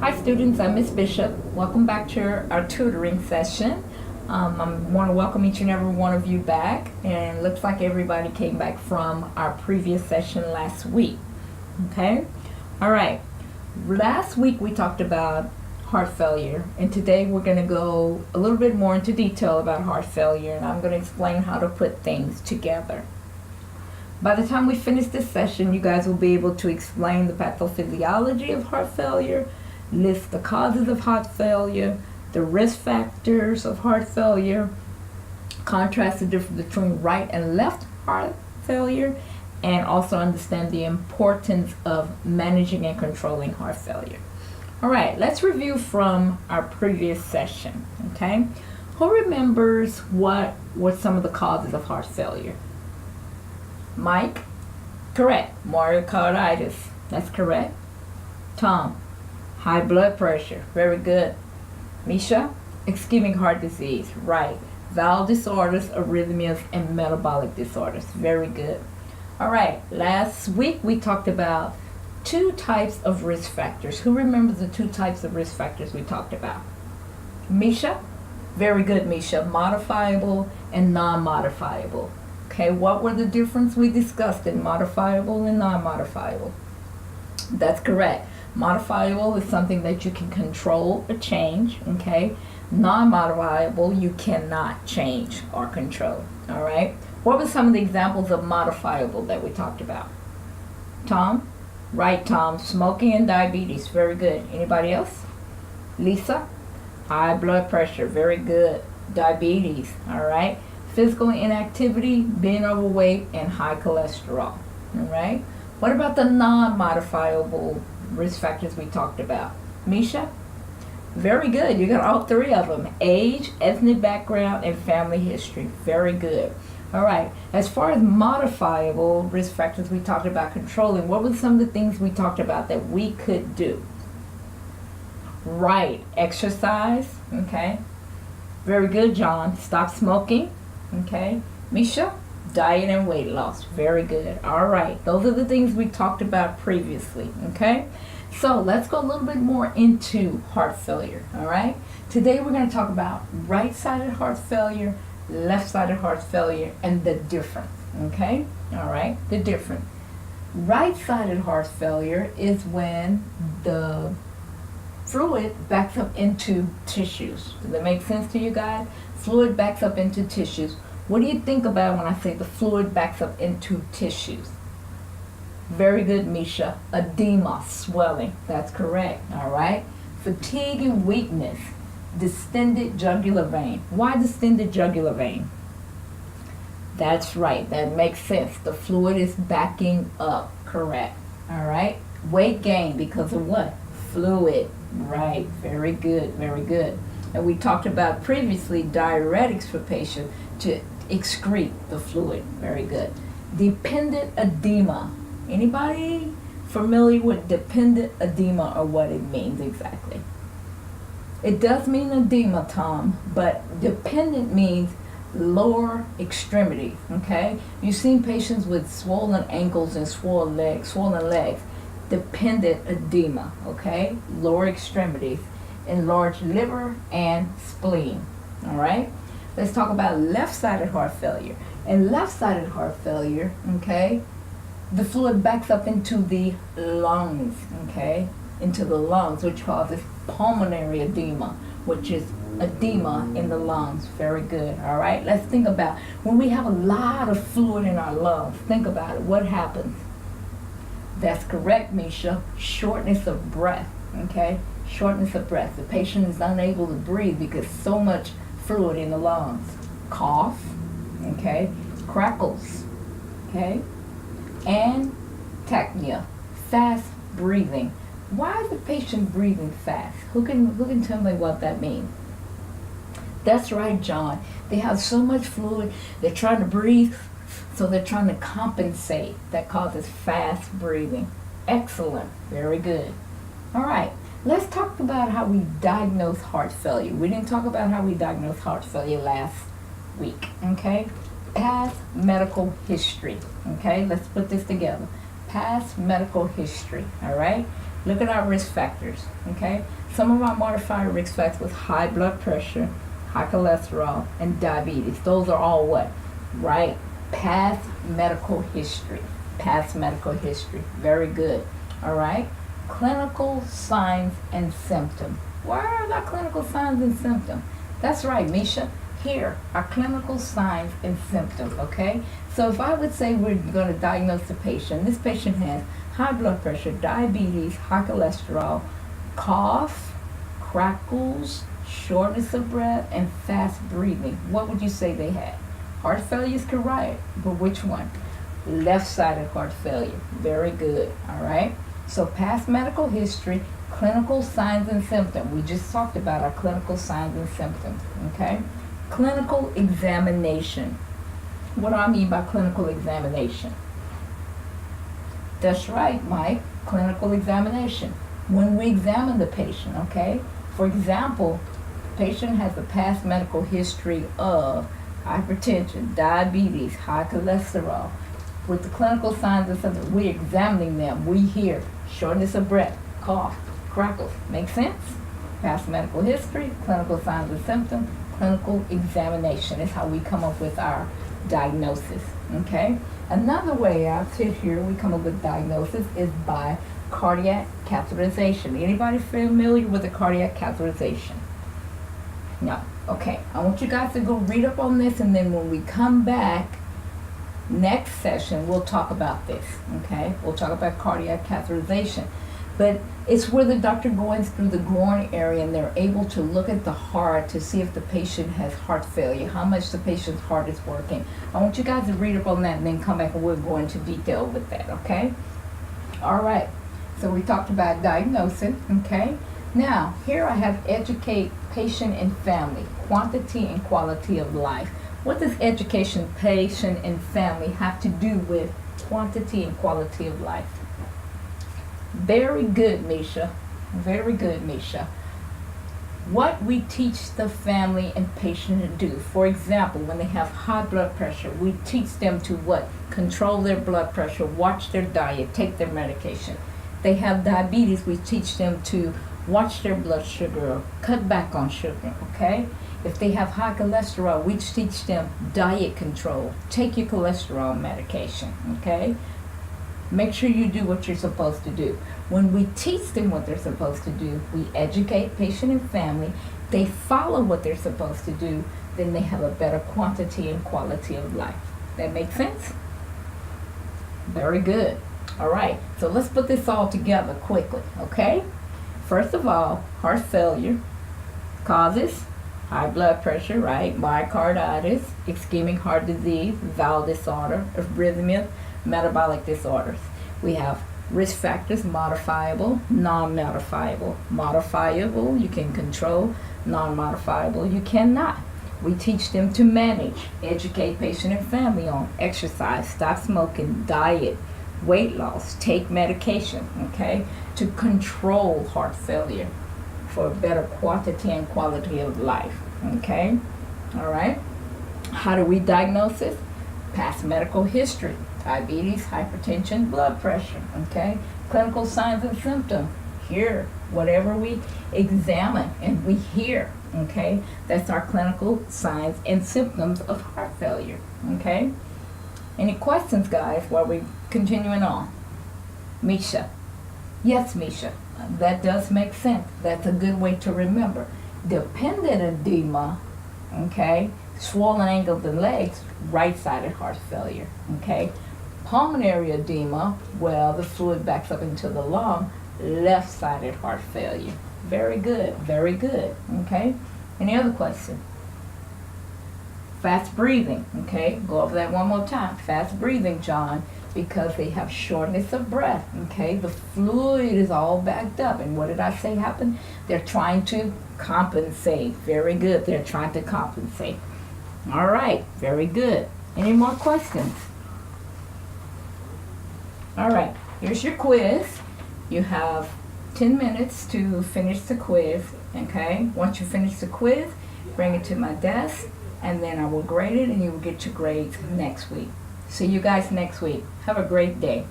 Hi students, I'm Miss Bishop. Welcome back to our tutoring session. I want to welcome each and every one of you back, and looks like everybody came back from our previous session last week. Okay? All right. Last week we talked about heart failure, and today we're going to go a little bit more into detail about heart failure, and I'm going to explain how to put things together. By the time we finish this session, you guys will be able to explain the pathophysiology of heart failure, list the causes of heart failure, the risk factors of heart failure, contrast the difference between right and left heart failure, and also understand the importance of managing and controlling heart failure. All right, let's review from our previous session, okay? Who remembers what were some of the causes of heart failure? Mike? Correct. Myocarditis. That's correct. Tom? High blood pressure. Very good. Misha? Ischemic heart disease. Right. Valve disorders, arrhythmias, and metabolic disorders. Very good. All right. Last week we talked about two types of risk factors. Who remembers the two types of risk factors we talked about? Misha? Very good, Misha. Modifiable and non-modifiable. Okay, what were the difference we discussed in modifiable and non-modifiable? That's correct. Modifiable is something that you can control or change, okay? Non-modifiable, you cannot change or control, all right? What were some of the examples of modifiable that we talked about? Tom? Right, Tom. Smoking and diabetes. Very good. Anybody else? Lisa? High blood pressure. Very good. Diabetes, all right? Physical inactivity, being overweight, and high cholesterol, all right? What about the non-modifiable risk factors we talked about? Misha? Very good. You got all three of them. Age, ethnic background, and family history. Very good. All right. As far as modifiable risk factors we talked about controlling, what were some of the things we talked about that we could do? Right. Exercise. Okay. Very good, John. Stop smoking. Okay. Misha? Diet and weight loss. Very good. All right. Those are the things we talked about previously. Okay. So let's go a little bit more into heart failure. All right. Today we're going to talk about right-sided heart failure, left-sided heart failure, and the difference. Okay. All right. The difference. Right-sided heart failure is when the fluid backs up into tissues. Does that make sense to you guys? Fluid backs up into tissues. What do you think about when I say the fluid backs up into tissues? Very good, Misha. Edema, swelling. That's correct. All right. Fatigue and weakness. Distended jugular vein. Why distended jugular vein? That's right. That makes sense. The fluid is backing up. Correct. All right. Weight gain because of what? Fluid. Right. Very good. Very good. And we talked about previously diuretics for patients to excrete the fluid. Very good. Dependent edema. Anybody familiar with dependent edema or what it means exactly? It does mean edema, Tom, but dependent means lower extremity, okay? You've seen patients with swollen ankles and swollen legs. Dependent edema, okay? Lower extremities, enlarged liver and spleen, all right? Let's talk about left-sided heart failure. In left-sided heart failure, okay, the fluid backs up into the lungs, okay, into the lungs, which causes pulmonary edema, which is edema in the lungs. Very good, all right? Let's think about when we have a lot of fluid in our lungs. Think about it. What happens? That's correct, Misha. Shortness of breath, okay? Shortness of breath. The patient is unable to breathe because so much fluid in the lungs. Cough, okay? Crackles, okay? And tachypnea, fast breathing. Why is the patient breathing fast? Who can tell me what that means? That's right, John. They have so much fluid, they're trying to breathe, so they're trying to compensate. That causes fast breathing. Excellent. Very good. All right. Let's talk about how we diagnose heart failure. We didn't talk about how we diagnose heart failure last week, okay? Past medical history, okay? Let's put this together. Past medical history, all right? Look at our risk factors, okay? Some of our modifier risk factors with high blood pressure, high cholesterol, and diabetes. Those are all what? Right? Past medical history. Past medical history. Very good. All right? Clinical signs and symptoms. Where are our clinical signs and symptoms? That's right, Misha. Here are clinical signs and symptoms, okay? So if I would say we're going to diagnose the patient, this patient has high blood pressure, diabetes, high cholesterol, cough, crackles, shortness of breath, and fast breathing. What would you say they had? Heart failure is correct, but which one? Left-sided heart failure. Very good, all right? So past medical history, clinical signs and symptoms. We just talked about our clinical signs and symptoms, okay? Clinical examination. What do I mean by clinical examination? That's right, Mike. Clinical examination. When we examine the patient, okay? For example, patient has a past medical history of hypertension, diabetes, high cholesterol. With the clinical signs and symptoms, we're examining them. We hear shortness of breath, cough, crackles. Make sense? Past medical history, clinical signs and symptoms, clinical examination is how we come up with our diagnosis, okay? Another way I sit here, we come up with diagnosis is by cardiac catheterization. Anybody familiar with the cardiac catheterization? No. Okay. I want you guys to go read up on this, and then when we come back next session, we'll talk about this, okay? We'll talk about cardiac catheterization. But it's where the doctor goes through the groin area and they're able to look at the heart to see if the patient has heart failure, how much the patient's heart is working. I want you guys to read up on that and then come back and we'll go into detail with that, okay? All right, so we talked about diagnosing, okay? Now, here I have educate patient and family, quantity and quality of life. What does education, patient, and family have to do with quantity and quality of life? Very good, Misha. Very good, Misha. What we teach the family and patient to do. For example, when they have high blood pressure, we teach them to what? Control their blood pressure, watch their diet, take their medication. They have diabetes, we teach them to watch their blood sugar, cut back on sugar, okay? If they have high cholesterol, we teach them diet control, take your cholesterol medication, okay? Make sure you do what you're supposed to do. When we teach them what they're supposed to do, we educate patient and family, they follow what they're supposed to do, then they have a better quantity and quality of life. That makes sense? Very good. All right, so let's put this all together quickly, okay? First of all, heart failure causes high blood pressure, right? Myocarditis, ischemic heart disease, valve disorder, arrhythmia, metabolic disorders. We have risk factors, modifiable, non-modifiable. Modifiable, you can control. Non-modifiable, you cannot. We teach them to manage, educate patient and family on exercise, stop smoking, diet, weight loss, take medication, okay, to control heart failure for better quantity and quality of life, okay? All right. How do we diagnose this? Past medical history, diabetes, hypertension, blood pressure, okay? Clinical signs and symptoms. Here, whatever we examine and we hear, okay? That's our clinical signs and symptoms of heart failure, okay? Any questions, guys, while we're continuing on? Misha. Yes, Misha. That does make sense. That's a good way to remember. Dependent edema, okay? Swollen ankles and legs, right-sided heart failure, okay? Pulmonary edema, well, the fluid backs up into the lung, left-sided heart failure. Very good, okay? Any other question? Fast breathing, okay? Go over that one more time. Fast breathing, John, because they have shortness of breath, okay? The fluid is all backed up, and what did I say happened? They're trying to compensate. Very good, they're trying to compensate. All right, very good. Any more questions? All right, here's your quiz. You have 10 minutes to finish the quiz, okay? Once you finish the quiz, bring it to my desk, and then I will grade it, and you will get your grades next week. See you guys next week. Have a great day.